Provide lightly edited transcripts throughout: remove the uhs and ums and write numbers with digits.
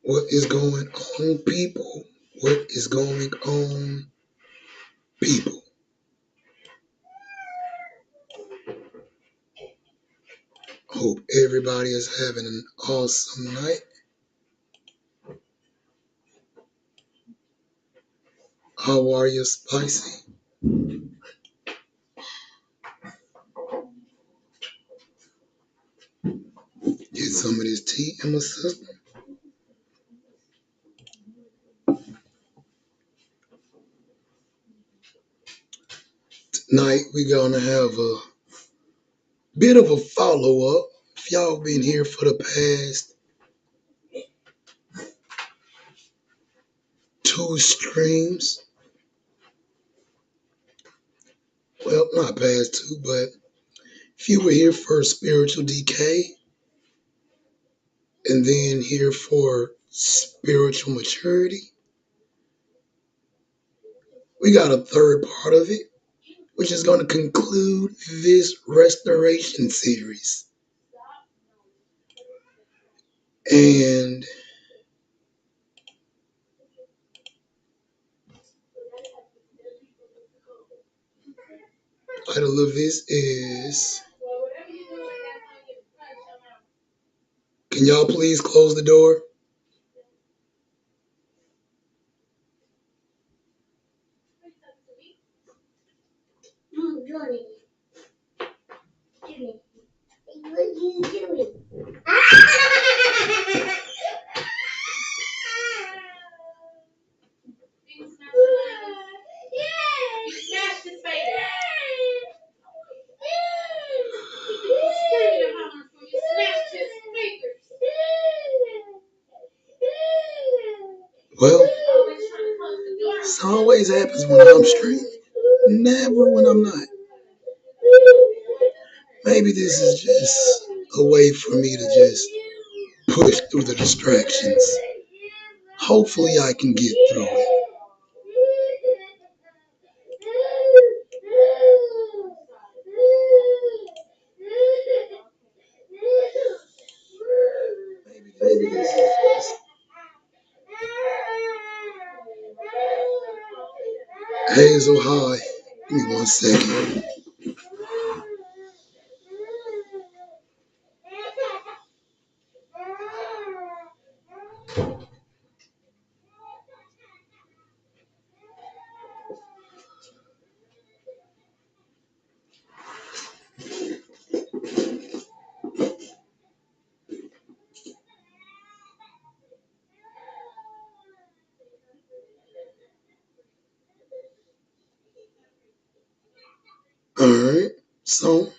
What is going on, people? What is going on, people? Hope everybody is having an awesome night. How are you, Spicy? Get some of this tea in my system. Tonight we're gonna have a bit of a follow-up. If y'all been here for the past two streams, well, not past two, but if you were here for Spiritual Decay and then here for Spiritual Maturity, we got a third part of it, which is going to conclude this restoration series. And the title of this is, can y'all please close the door? Well, this always happens when I'm streaming, never when I'm not. Maybe this is just a way for me to just push through the distractions. Hopefully I can get through it. Maybe this is just... Hazel, hi. Give me 1 second. Alright, so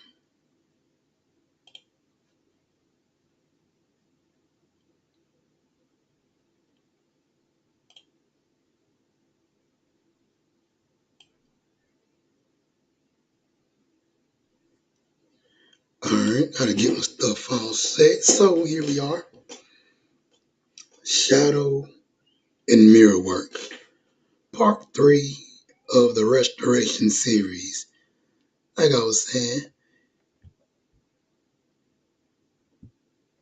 alright, gotta get my stuff all set. So here we are. Shadow and mirror work. Part 3 of the restoration series. Like I was saying,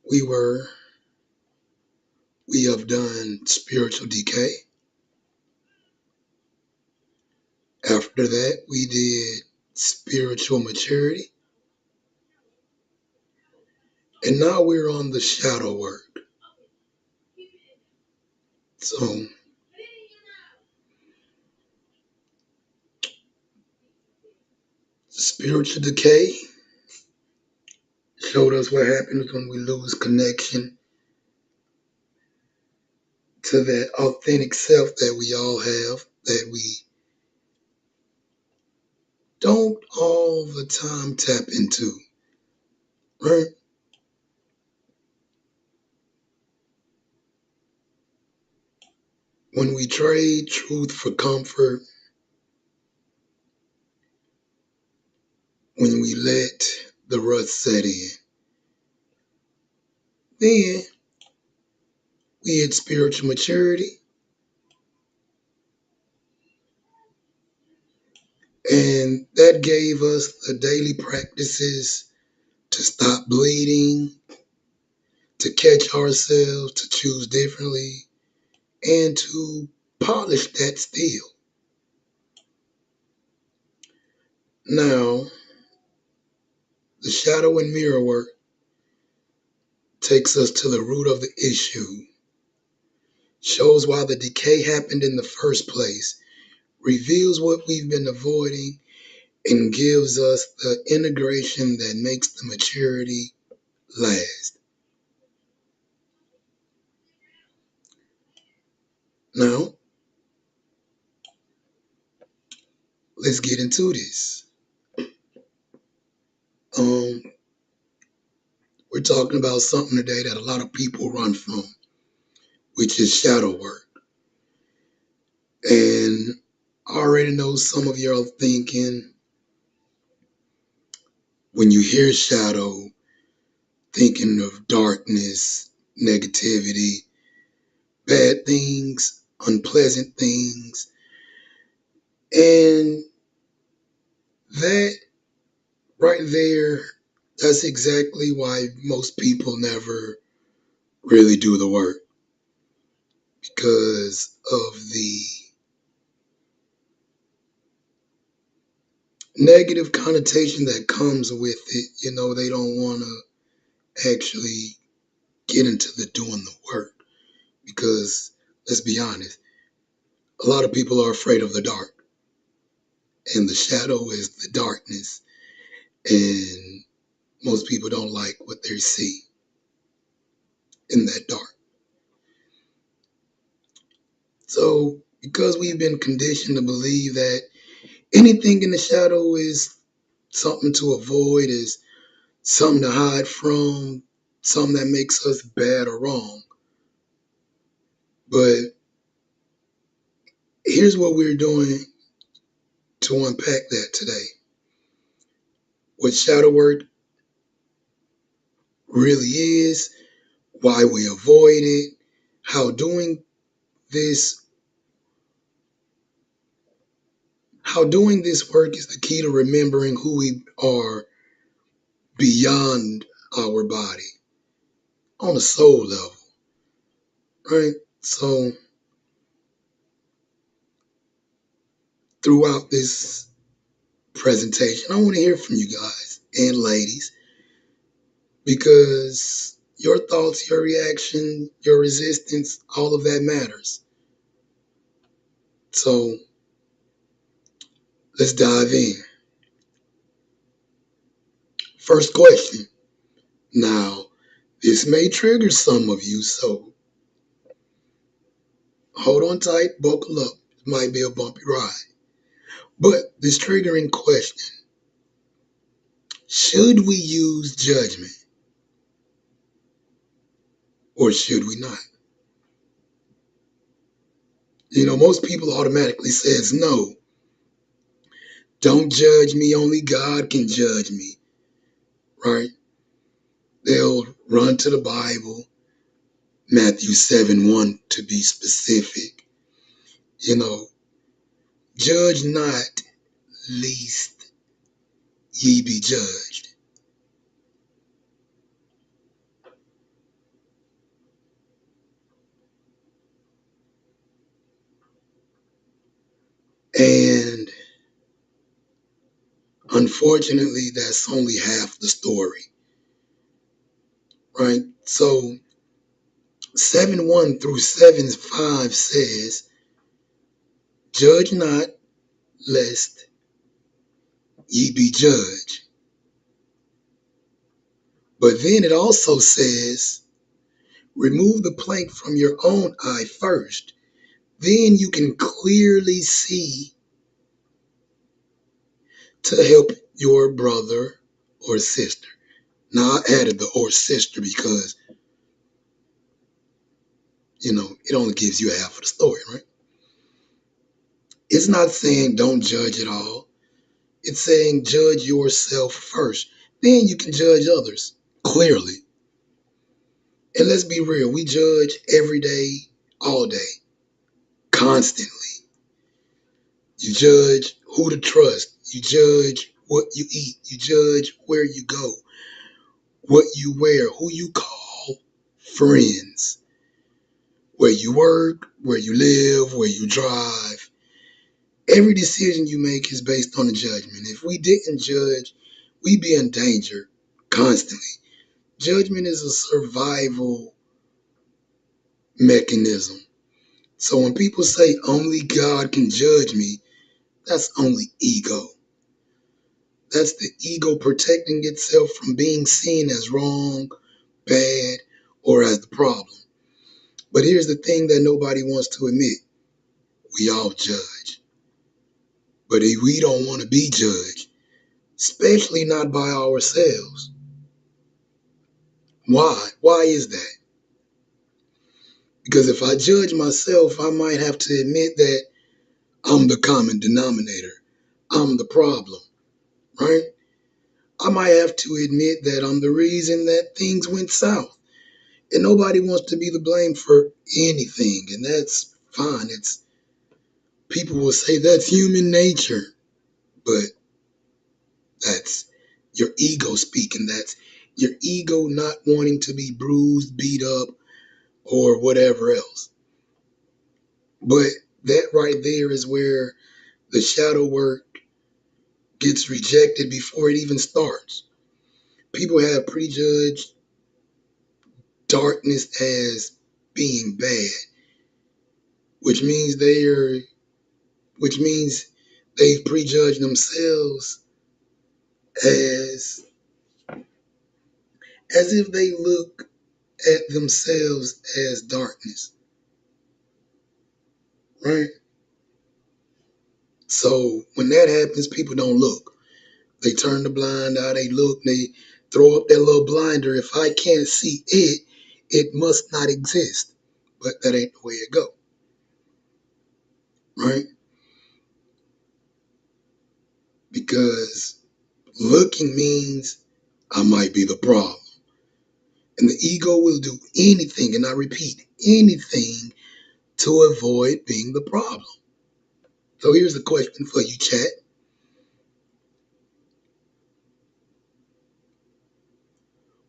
we have done spiritual decay. After that, we did spiritual maturity. And now we're on the shadow work. So spiritual decay showed us what happens when we lose connection to that authentic self that we all have, that we don't all the time tap into, right? When we trade truth for comfort, when we let the rust set in, then we hit spiritual maturity, And that gave us the daily practices to stop bleeding, to catch ourselves, to choose differently, and to polish that steel. Now, the shadow and mirror work takes us to the root of the issue, shows why the decay happened in the first place, reveals what we've been avoiding, and gives us the integration that makes the maturity last. Now, let's get into this. Um, we're talking about something today that a lot of people run from, which is shadow work. And I already know some of y'all thinking, when you hear shadow, thinking of darkness, negativity, bad things, unpleasant things. And that right there, that's exactly why most people never really do the work, because of the negative connotation that comes with it. They don't want to actually get into the doing the work because, let's be honest, a lot of people are afraid of the dark, and the shadow is the darkness, and most people don't like what they see in that dark. So, because we've been conditioned to believe that anything in the shadow is something to avoid, is something to hide from, something that makes us bad or wrong. But here's what we're doing to unpack that today. What shadow work really is, why we avoid it, how this doing this work is the key to remembering who we are beyond our body on a soul level, right? So throughout this presentation, I want to hear from you guys and ladies, because your thoughts, your reaction, your resistance, all of that matters. So let's dive in. First question. Now, this may trigger some of you, so hold on tight, buckle up. It might be a bumpy ride. But this triggering question: should we use judgment or should we not? Most people automatically says no. Don't judge me, only God can judge me, right? They'll run to the Bible, Matthew 7:1 to be specific. Judge not, lest ye be judged. And unfortunately, that's only half the story, right? So 7:1 through 7:5 says, judge not, lest ye be judged. But then it also says, remove the plank from your own eye first. Then you can clearly see to help your brother or sister. Now, I added the or sister because, it only gives you half of the story, right? It's not saying don't judge at all. It's saying judge yourself first. Then you can judge others clearly. And let's be real, we judge every day, all day, constantly. You judge who to trust. You judge what you eat. You judge where you go, what you wear, who you call friends, where you work, where you live, where you drive. Every decision you make is based on a judgment. If we didn't judge, we'd be in danger constantly. Judgment is a survival mechanism. So when people say only God can judge me, that's only ego. That's the ego protecting itself from being seen as wrong, bad, or as the problem. But here's the thing that nobody wants to admit. We all judge. But we don't want to be judged, especially not by ourselves. Why? Why is that? Because if I judge myself, I might have to admit that I'm the common denominator. I'm the problem, right? I might have to admit that I'm the reason that things went south. And nobody wants to be the blame for anything, and that's fine. It's people will say that's human nature, but that's your ego speaking. That's your ego not wanting to be bruised, beat up, or whatever else. But that right there is where the shadow work gets rejected before it even starts. People have prejudged darkness as being bad, which means which means they've prejudged themselves as as if they look at themselves as darkness, right? So when that happens, people don't look. They turn the blind eye, they look, they throw up that little blinder. If I can't see it, it must not exist. But that ain't the way it go, right? Because looking means I might be the problem. And the ego will do anything, and I repeat, anything to avoid being the problem. So here's the question for you, chat.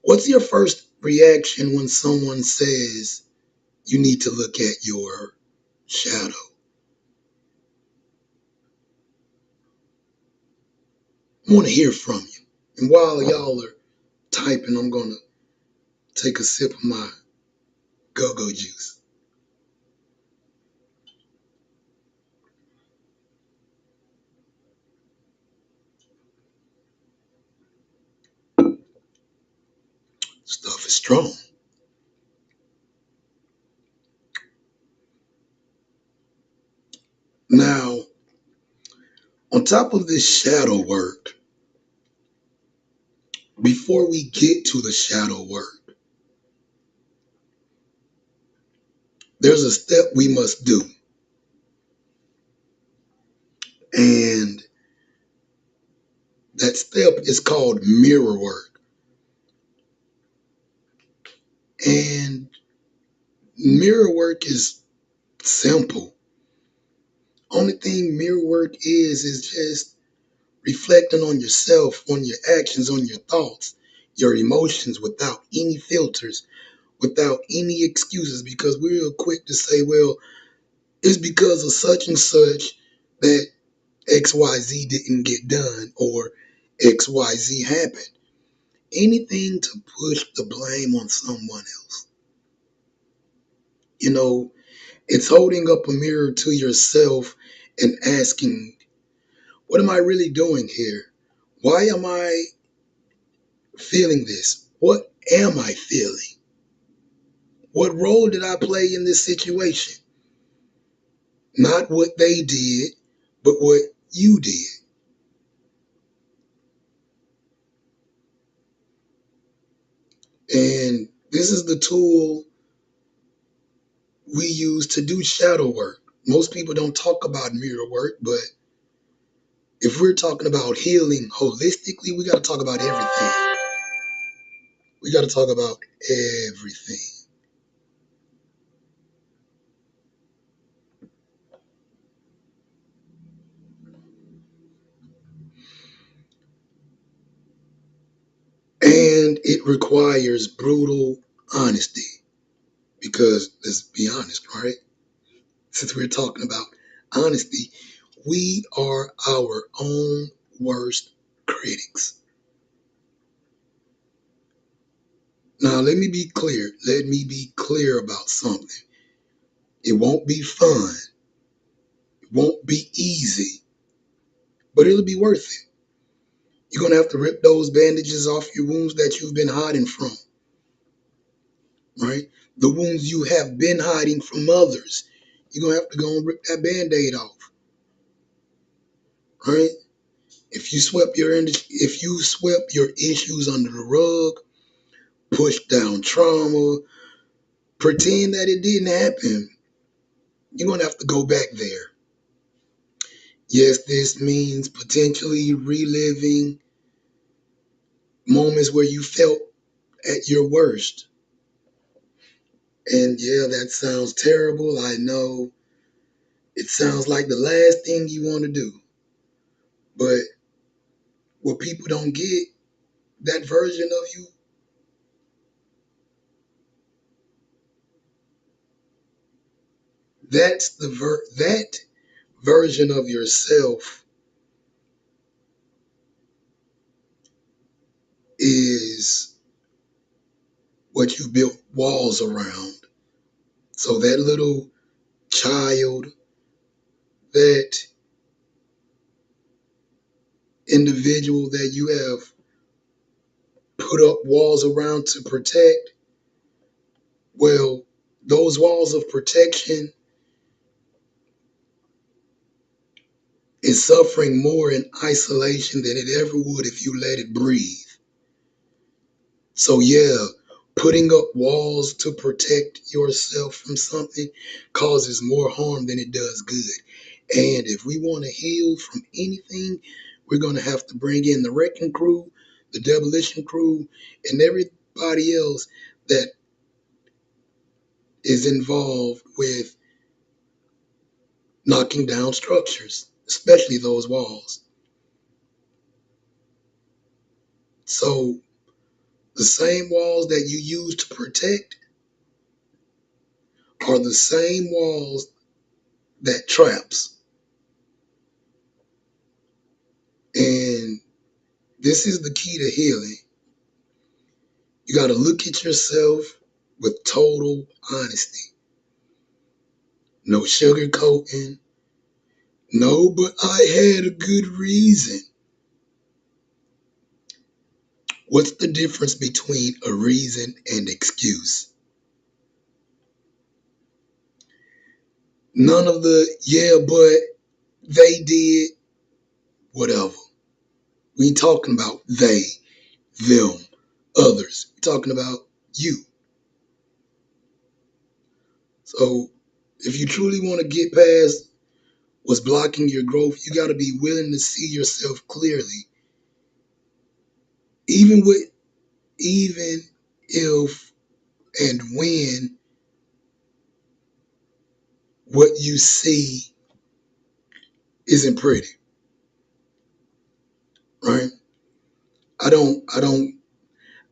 What's your first reaction when someone says you need to look at your shadow? I want to hear from you. And while y'all are typing, I'm going to take a sip of my go-go juice. Stuff is strong. Now, on top of this shadow work, before we get to the shadow work, there's a step we must do. And that step is called mirror work. And mirror work is simple. Only thing mirror work is just reflecting on yourself, on your actions, on your thoughts, your emotions without any filters, without any excuses, because we're real quick to say, well, it's because of such and such that XYZ didn't get done or XYZ happened. Anything to push the blame on someone else. You know, it's holding up a mirror to yourself and asking, what am I really doing here? Why am I feeling this? What am I feeling? What role did I play in this situation? Not what they did, but what you did. And this is the tool we use to do shadow work. Most people don't talk about mirror work, but if we're talking about healing holistically, we got to talk about everything. We got to talk about everything. And it requires brutal honesty because, let's be honest, right? Since we're talking about honesty, we are our own worst critics. Now, let me be clear. Let me be clear about something. It won't be fun. It won't be easy, but it'll be worth it. You're going to have to rip those bandages off your wounds that you've been hiding from, right? The wounds you have been hiding from others. You're going to have to go and rip that band-aid off, right? If you swept your issues under the rug, pushed down trauma, pretend that it didn't happen, you're going to have to go back there. Yes, this means potentially reliving moments where you felt at your worst. And yeah, that sounds terrible. I know it sounds like the last thing you want to do. But what people don't get, that version of you, that version of yourself is what you built walls around. So that little child, that individual that you have put up walls around to protect, well, those walls of protection is suffering more in isolation than it ever would if you let it breathe. So yeah, putting up walls to protect yourself from something causes more harm than it does good. And if we want to heal from anything, we're going to have to bring in the wrecking crew, the demolition crew, and everybody else that is involved with knocking down structures, especially those walls. So the same walls that you use to protect are the same walls that traps. And this is the key to healing. You got to look at yourself with total honesty. No sugarcoating. No, but I had a good reason. What's the difference between a reason and excuse? None of the, yeah, but they did, whatever. We ain't talking about they, them, others. We're talking about you. So if you truly want to get past what's blocking your growth, you got to be willing to see yourself clearly. Even with, even if and when what you see isn't pretty, right? I don't, I don't,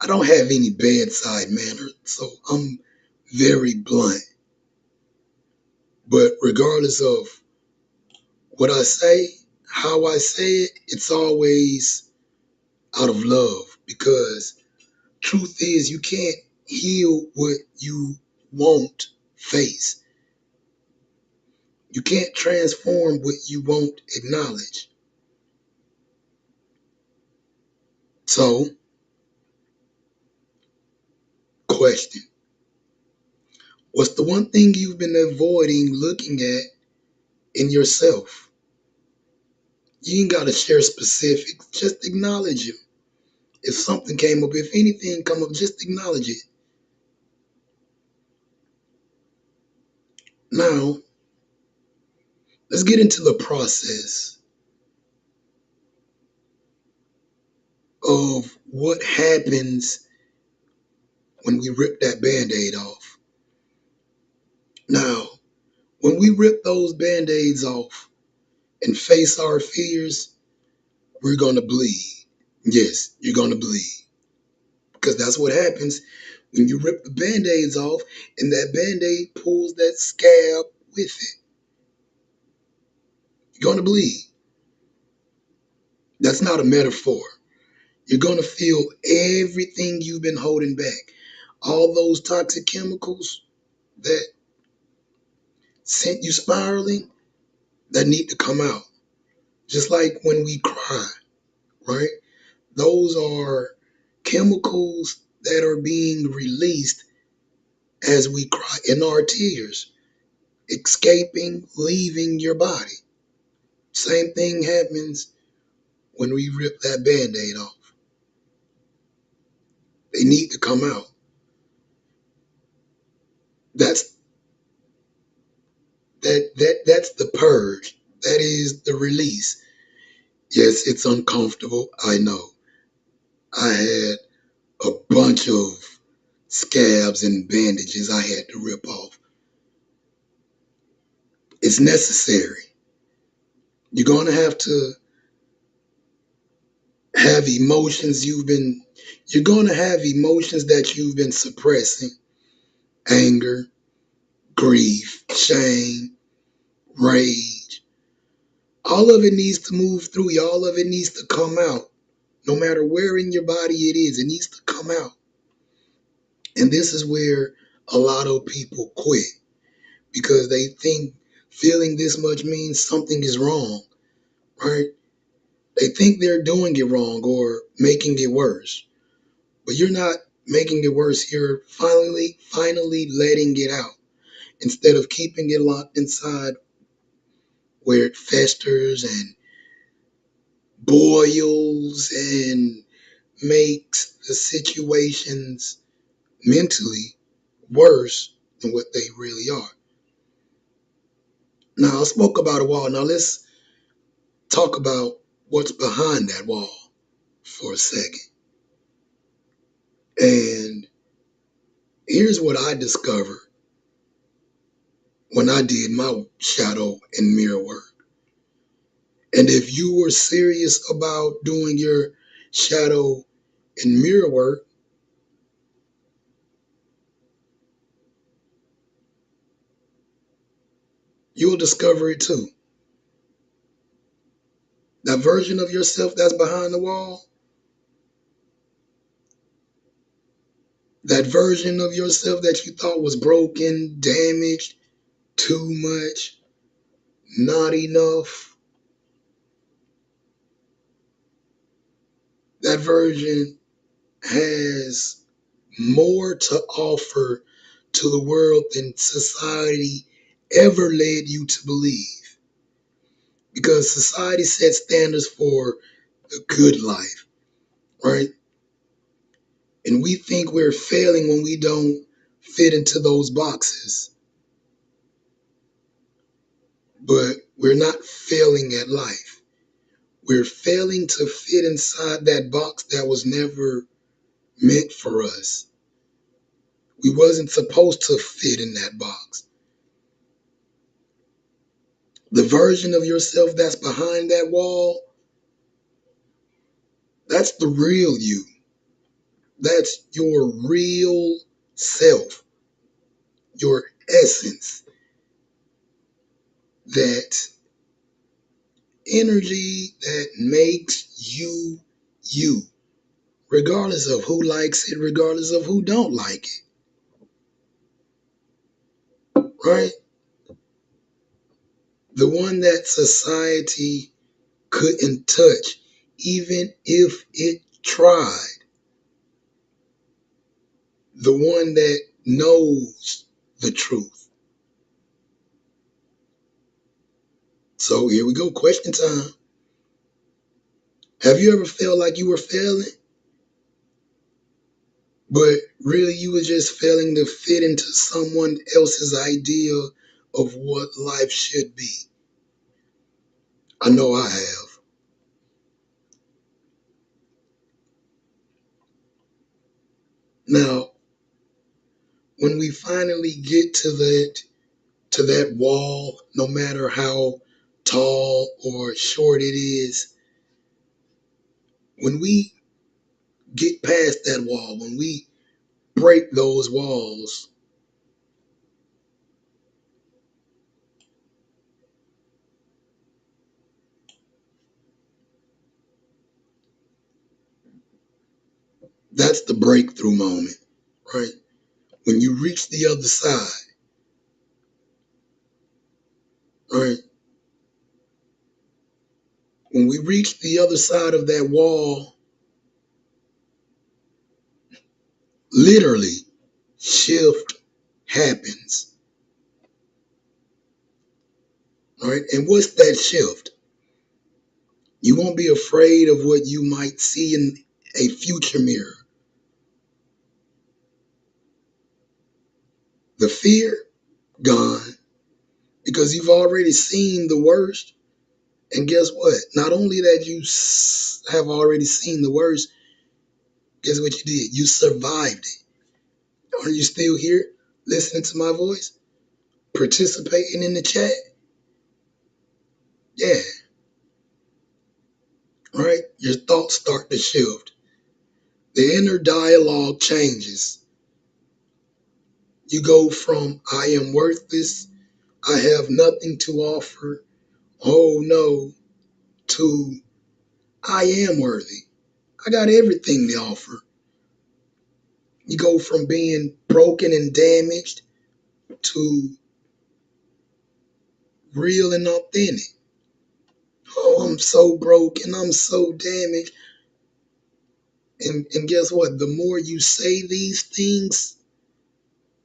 I don't have any bedside manner, so I'm very blunt. But regardless of what I say, how I say it, it's always out of love because truth is you can't heal what you won't face. You can't transform what you won't acknowledge. So, question. What's the one thing you've been avoiding looking at in yourself? You ain't got to share specifics. Just acknowledge it. If something came up, if anything come up, just acknowledge it. Now, let's get into the process of what happens when we rip that band-aid off. Now, when we rip those band-aids off and face our fears, we're going to bleed. Yes, you're going to bleed. Because that's what happens when you rip the band-aids off and that band-aid pulls that scab with it. You're going to bleed. That's not a metaphor. You're going to feel everything you've been holding back. All those toxic chemicals that sent you spiraling that need to come out. Just like when we cry, right? Those are chemicals that are being released as we cry in our tears, escaping, leaving your body. Same thing happens when we rip that band-aid off. They need to come out. That's that's the purge. That is the release. Yes, it's uncomfortable. I know. I had a bunch of scabs and bandages I had to rip off. It's necessary. You're going to have emotions you're going to have emotions that you've been suppressing. Anger, grief, shame, rage. All of it needs to move through you. All of it needs to come out. No matter where in your body it is, it needs to come out. And this is where a lot of people quit because they think feeling this much means something is wrong, right? They think they're doing it wrong or making it worse. But you're not making it worse. You're finally letting it out instead of keeping it locked inside where it festers and boils and makes the situations mentally worse than what they really are. Now, I spoke about a wall. Now, let's talk about what's behind that wall for a second. And here's what I discovered when I did my shadow and mirror work. And if you were serious about doing your shadow and mirror work, you'll discover it too. That version of yourself that's behind the wall, that version of yourself that you thought was broken, damaged, too much, not enough, that version has more to offer to the world than society ever led you to believe. Because society sets standards for the good life, right? And we think we're failing when we don't fit into those boxes. But we're not failing at life. We're failing to fit inside that box that was never meant for us. We wasn't supposed to fit in that box. The version of yourself that's behind that wall, that's the real you. That's your real self, your essence, that energy that makes you you, regardless of who likes it, regardless of who don't like it, right? The one that society couldn't touch, even if it tried. The one that knows the truth. So here we go, question time. Have you ever felt like you were failing, but really you were just failing to fit into someone else's idea of what life should be? I know I have. Now, when we finally get to that wall, no matter how tall or short it is, when we get past that wall, when we break those walls, that's the breakthrough moment, right? When you reach the other side, right? When we reach the other side of that wall, literally, shift happens, right? And what's that shift? You won't be afraid of what you might see in a future mirror. The fear, gone, because you've already seen the worst. And guess what? Not only that you have already seen the worst, guess what you did? You survived it. Are you still here listening to my voice? Participating in the chat? Yeah, right? Your thoughts start to shift. The inner dialogue changes. You go from I am worthless, I have nothing to offer, oh no, to I am worthy. I got everything to offer. You go from being broken and damaged to real and authentic. Oh, I'm so broken, I'm so damaged. And guess what? The more you say these things,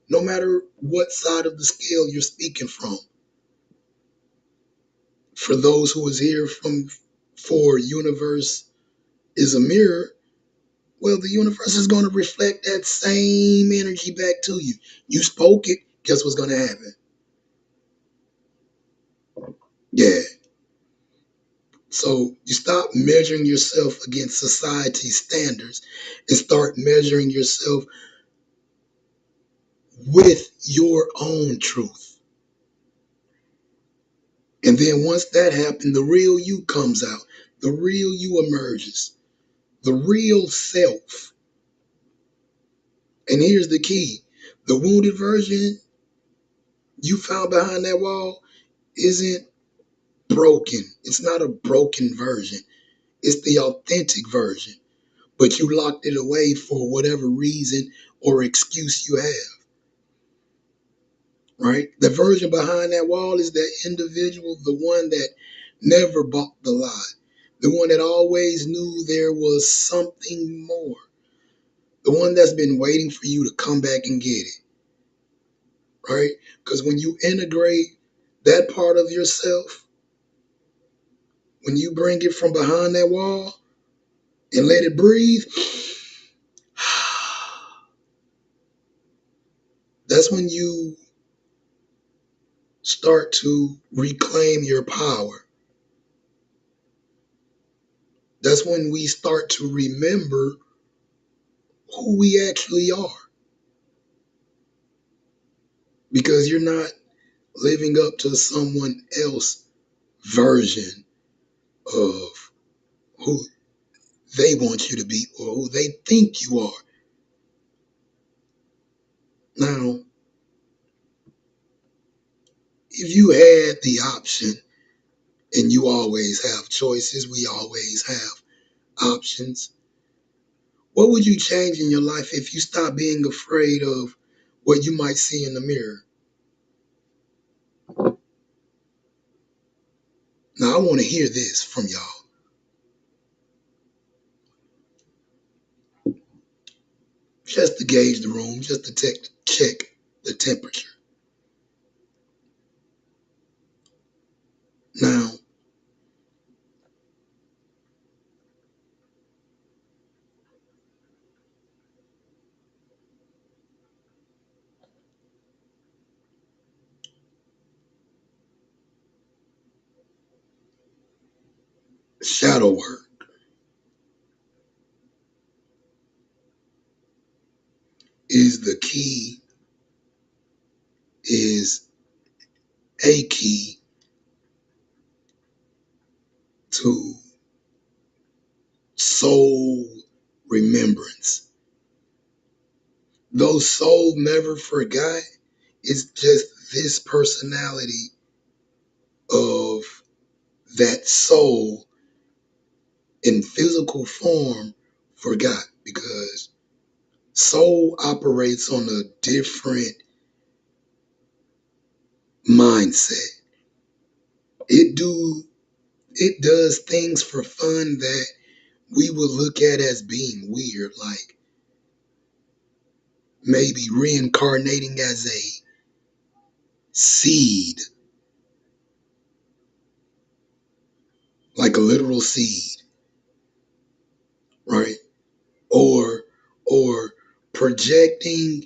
no matter what side of the scale you're speaking from, for those who is here from for universe is a mirror, well, the universe is going to reflect that same energy back to you. You spoke it, guess what's going to happen? Yeah. So you stop measuring yourself against society's standards and start measuring yourself with your own truth. And then once that happens, the real you comes out. The real you emerges. The real self. And here's the key. The wounded version you found behind that wall isn't broken. It's not a broken version. It's the authentic version. But you locked it away for whatever reason or excuse you have, right? The version behind that wall is that individual, the one that never bought the lie, the one that always knew there was something more, the one that's been waiting for you to come back and get it, right? Because when you integrate that part of yourself, when you bring it from behind that wall and let it breathe, that's when you start to reclaim your power. That's when we start to remember who we actually are. Because you're not living up to someone else's version of who they want you to be or who they think you are. Now, if you had the option, and you always have choices, we always have options, what would you change in your life if you stopped being afraid of what you might see in the mirror? Now, I want to hear this from y'all, just to gauge the room, just to check the temperature. Now, shadow work is the key, is a key to soul remembrance. Though soul never forgot, it's just this personality of that soul in physical form forgot, because soul operates on a different mindset. It do it does things for fun that we would look at as being weird, like maybe reincarnating as a seed, like a literal seed, right? Or or projecting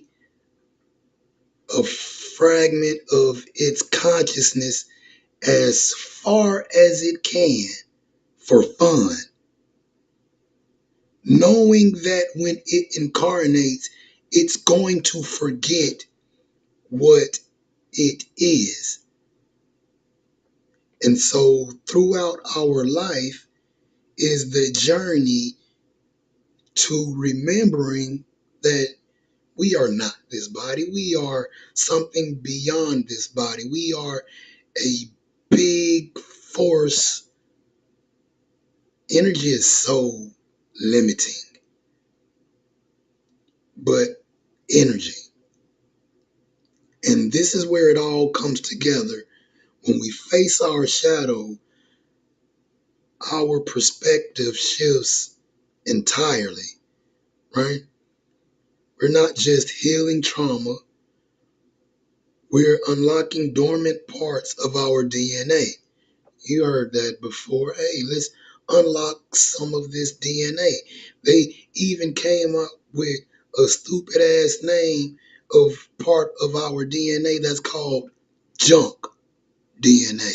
a fragment of its consciousness as far as it can for fun, knowing that when it incarnates, it's going to forget what it is. And so throughout our life is the journey to remembering that we are not this body. We are something beyond this body. We are a big force. Energy is so limiting, but energy. And this is where it all comes together. When we face our shadow, our perspective shifts entirely, right? We're not just healing trauma, we're unlocking dormant parts of our DNA. You heard that before. Hey, let's unlock some of this DNA. They even came up with a stupid ass name of part of our DNA that's called junk DNA.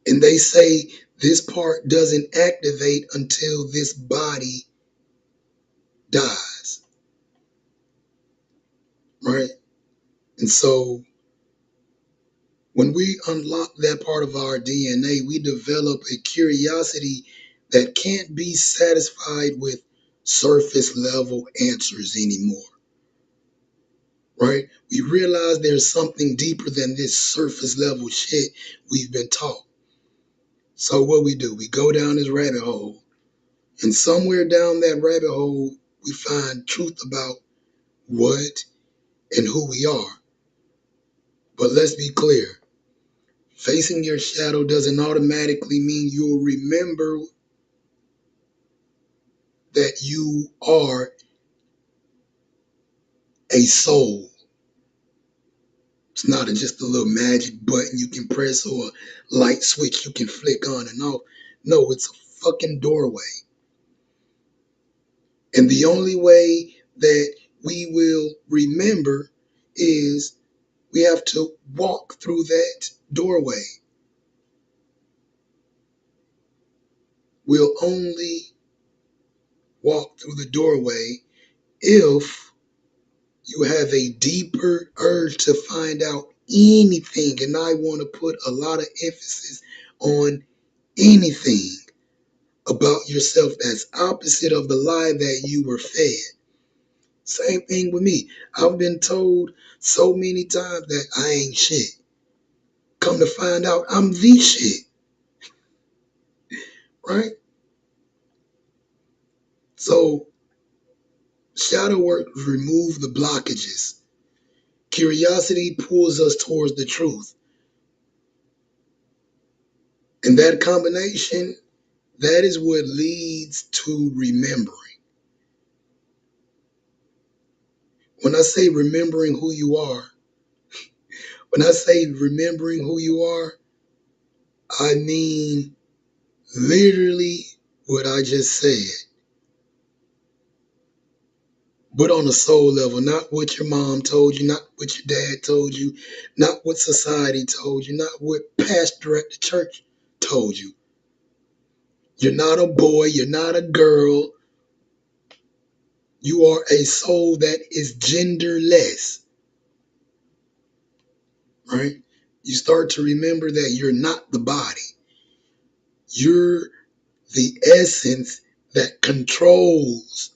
And they say this part doesn't activate until this body dies, right? And so when we unlock that part of our DNA, we develop a curiosity that can't be satisfied with surface level answers anymore, right? We realize there's something deeper than this surface level shit we've been taught. So what we do, we go down this rabbit hole, and somewhere down that rabbit hole, we find truth about what and who we are. But let's be clear, facing your shadow doesn't automatically mean you'll remember that you are a soul. It's not just a little magic button you can press or a light switch you can flick on and off. No, it's a fucking doorway. And the only way that we will remember is we have to walk through that doorway. We'll only walk through the doorway if you have a deeper urge to find out anything. And I want to put a lot of emphasis on anything about yourself that's opposite of the lie that you were fed. Same thing with me. I've been told so many times that I ain't shit. Come to find out, I'm the shit, right? So, shadow work remove the blockages. Curiosity pulls us towards the truth. And that combination, that is what leads to remembering. When I say remembering who you are, when I say remembering who you are, I mean literally what I just said, but on a soul level, not what your mom told you, not what your dad told you, not what society told you, not what pastor at the church told you. You're not a boy, you're not a girl. You are a soul that is genderless, right? You start to remember that you're not the body. You're the essence that controls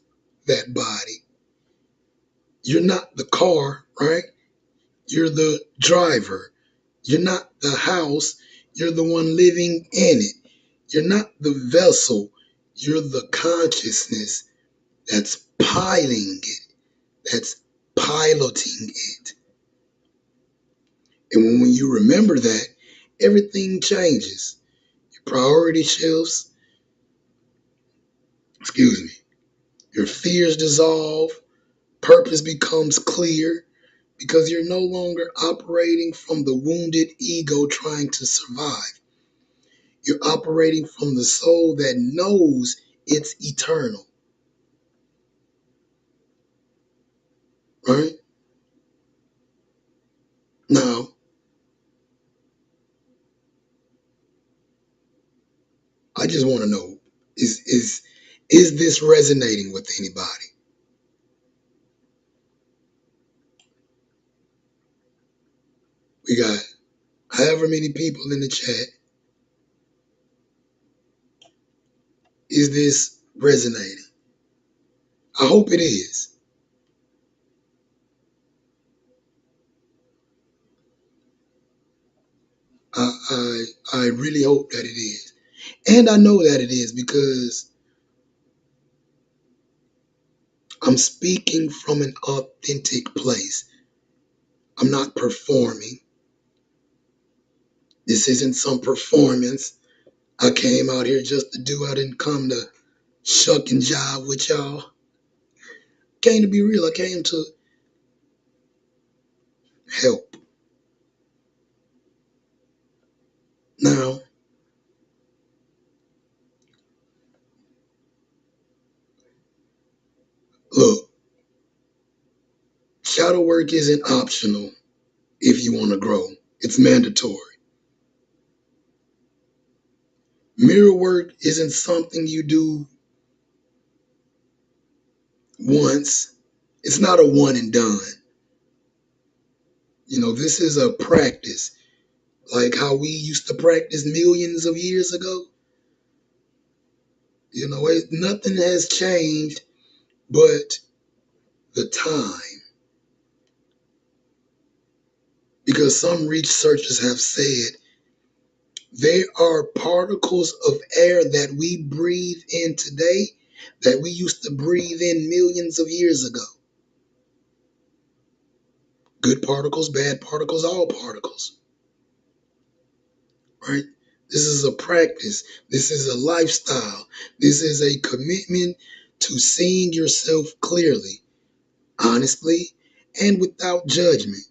that body. You're not the car, right? You're the driver. You're not the house. You're the one living in it. You're not the vessel. You're the consciousness that's piling it, that's piloting it. And when you remember that, everything changes. Your priority shifts, excuse me, your fears dissolve, purpose becomes clear because you're no longer operating from the wounded ego trying to survive. You're operating from the soul that knows it's eternal, right? Now, I just want to know, is this resonating with anybody? We got however many people in the chat. Is this resonating? I hope it is. I really hope that it is. And I know that it is because I'm speaking from an authentic place. I'm not performing. This isn't some performance I came out here just to do. I didn't come to shuck and jive with y'all. Came to be real. I came to help. Now, look, shadow work isn't optional if you want to grow. It's mandatory. Mirror work isn't something you do once. It's not a one and done. This is a practice. Like how we used to practice millions of years ago. Nothing has changed but the time. Because some researchers have said there are particles of air that we breathe in today that we used to breathe in millions of years ago. Good particles, bad particles, all particles. Right? This is a practice. This is a lifestyle. This is a commitment to seeing yourself clearly, honestly, and without judgment.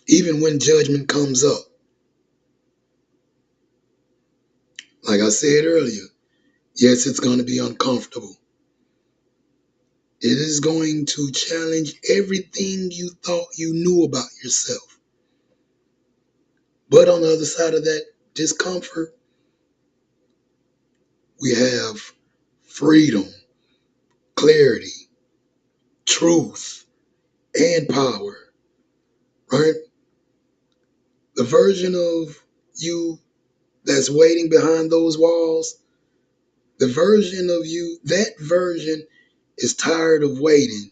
Even when judgment comes up. Like I said earlier, yes, it's going to be uncomfortable. It is going to challenge everything you thought you knew about yourself. But on the other side of that discomfort, we have freedom, clarity, truth, and power, right? The version of you that's waiting behind those walls, the version of you, that version is tired of waiting.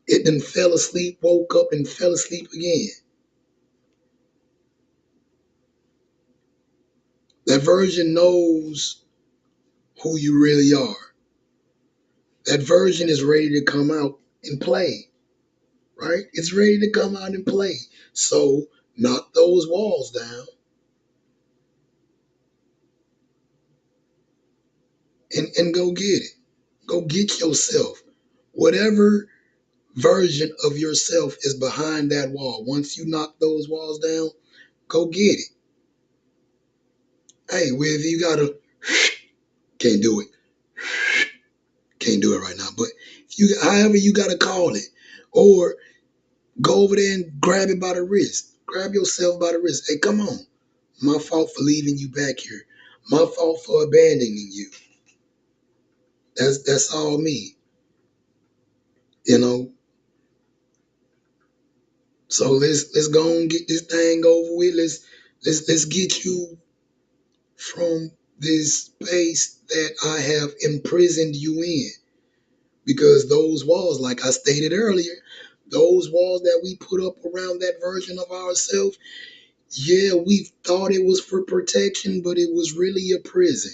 It then fell asleep, woke up, and fell asleep again. That version knows who you really are. That version is ready to come out and play, right? It's ready to come out and play. So knock those walls down and go get it. Go get yourself. Whatever version of yourself is behind that wall. Once you knock those walls down, go get it. Hey, whether you gotta can't do it. Can't do it right now. But if you however you gotta call it. Or go over there and grab it by the wrist. Grab yourself by the wrist. Hey, come on. My fault for leaving you back here. My fault for abandoning you. That's all me. You know. So let's go and get this thing over with. Let's get you from this space that I have imprisoned you in. Because those walls, like I stated earlier, those walls that we put up around that version of ourselves, yeah, we thought it was for protection, but it was really a prison.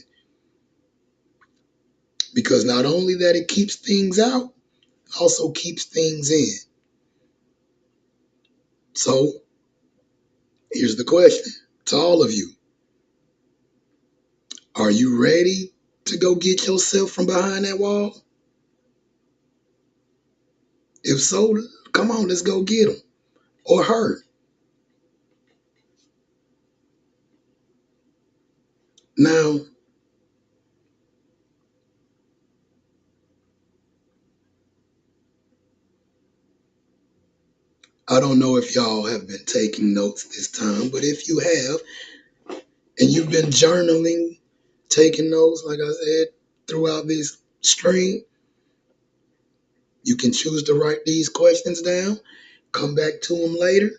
Because not only that it keeps things out, it also keeps things in. So here's the question to all of you. Are you ready to go get yourself from behind that wall? If so, come on, let's go get him or her. Now, I don't know if y'all have been taking notes this time, but if you have, and you've been journaling, taking notes, like I said, throughout this stream, you can choose to write these questions down, come back to them later,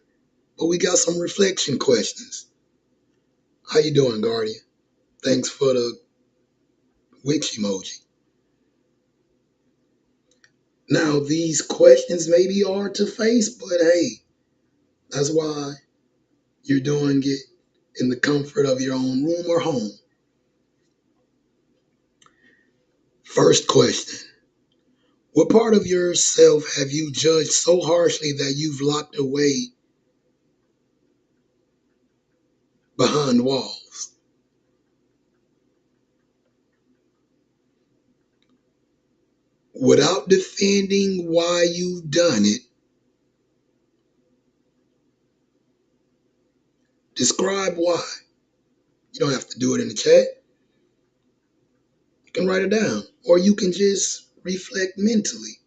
but we got some reflection questions. How you doing, Guardian? Thanks for the witch emoji. Now, these questions may be hard to face, but hey, that's why you're doing it in the comfort of your own room or home. First question. What part of yourself have you judged so harshly that you've locked away behind walls? Without defending why you've done it, describe why. You don't have to do it in the chat. You can write it down, or you can just reflect mentally.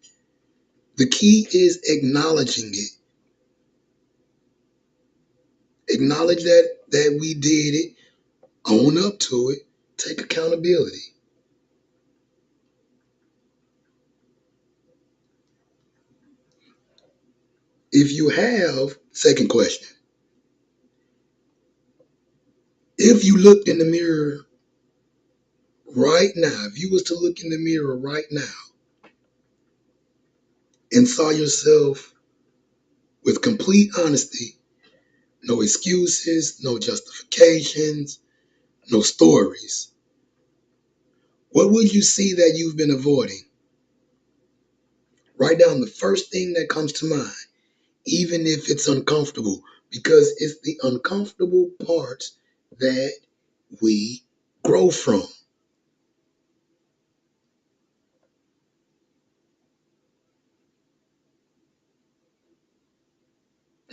The key is acknowledging it. Acknowledge that we did it, own up to it, take accountability. If you have, second question, if you looked in the mirror right now, if you was to look in the mirror right now and saw yourself with complete honesty, no excuses, no justifications, no stories, what would you see that you've been avoiding? Write down the first thing that comes to mind, even if it's uncomfortable, because it's the uncomfortable parts that we grow from.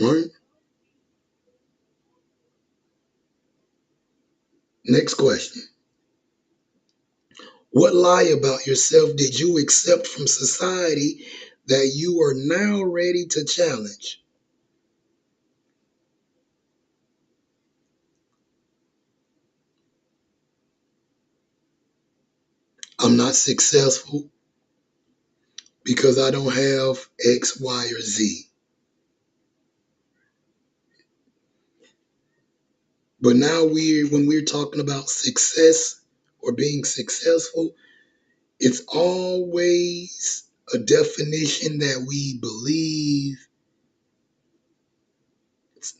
Right? Next question. What lie about yourself did you accept from society that you are now ready to challenge? I'm not successful because I don't have X, Y, or Z. But now when we're talking about success or being successful, it's always a definition that we believe. It's,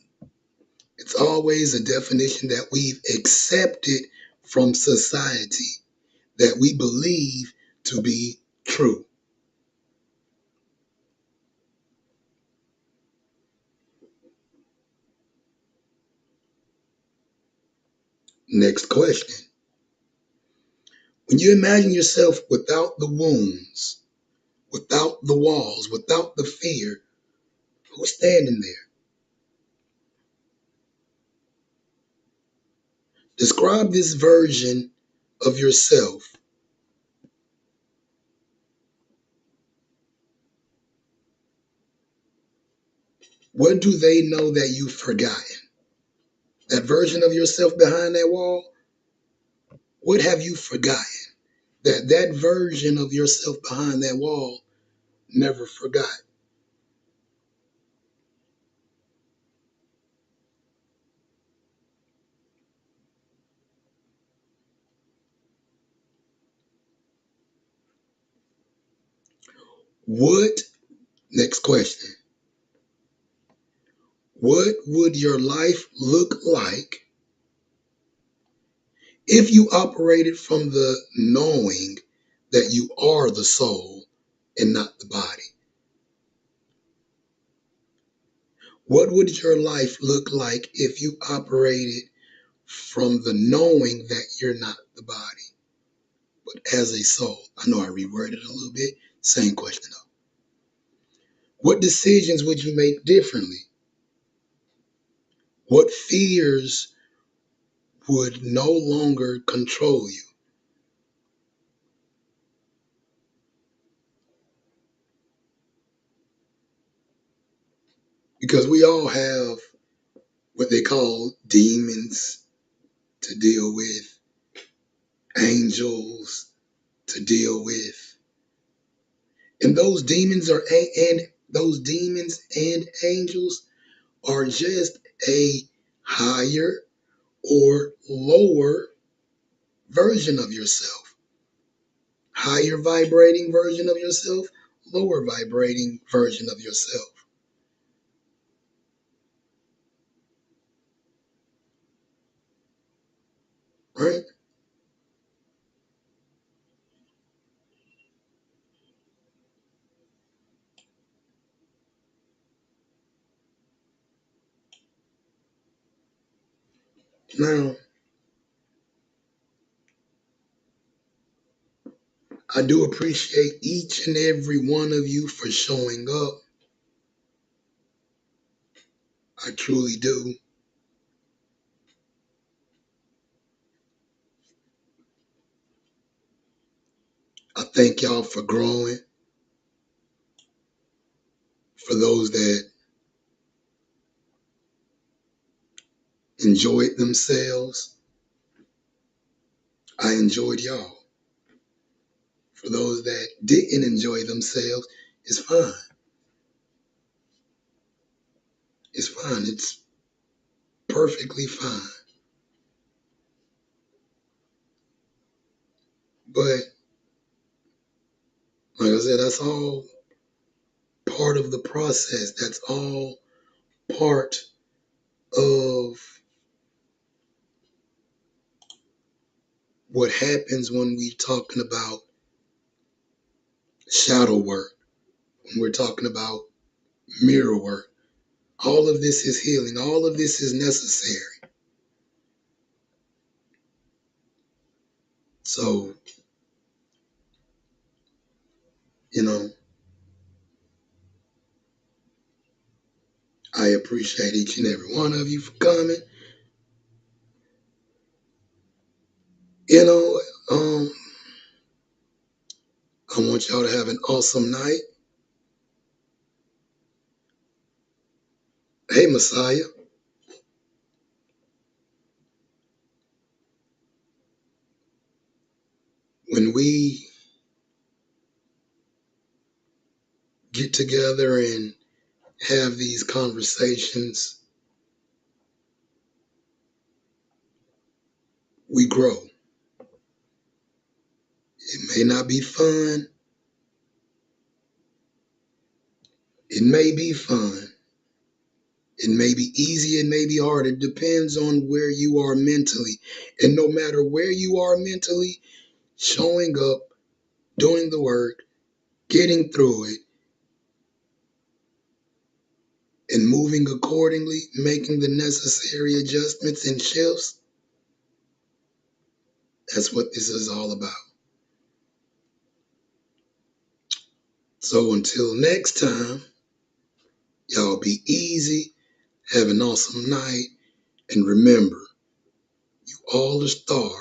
it's always a definition that we've accepted from society that we believe to be true. Next question. When you imagine yourself without the wounds, without the walls, without the fear, who's standing there? Describe this version of yourself. What do they know that you've forgotten? That version of yourself behind that wall? What have you forgotten? That version of yourself behind that wall never forgot. What, next question, what would your life look like if you operated from the knowing that you are the soul and not the body? What would your life look like if you operated from the knowing that you're not the body, but as a soul? I know I reworded it a little bit. Same question though. What decisions would you make differently? What fears would no longer control you? Because we all have what they call demons to deal with, angels to deal with. And those demons and angels are just a higher or lower version of yourself. Higher vibrating version of yourself, lower vibrating version of yourself. Right? Now, I do appreciate each and every one of you for showing up. I truly do. I thank y'all for growing. For those that enjoyed themselves, I enjoyed y'all. For those that didn't enjoy themselves, it's fine. It's fine. It's perfectly fine. But like I said, that's all part of the process. That's all part of what happens when we're talking about shadow work, when we're talking about mirror work. All of this is healing. All of this is necessary. So, you know, I appreciate each and every one of you for coming. You know, I want y'all to have an awesome night. Hey, Messiah, when we get together and have these conversations, we grow. It may not be fun. It may be fun. It may be easy. It may be hard. It depends on where you are mentally. And no matter where you are mentally, showing up, doing the work, getting through it, and moving accordingly, making the necessary adjustments and shifts, that's what this is all about. So until next time, y'all be easy, have an awesome night, and remember, you all are stars.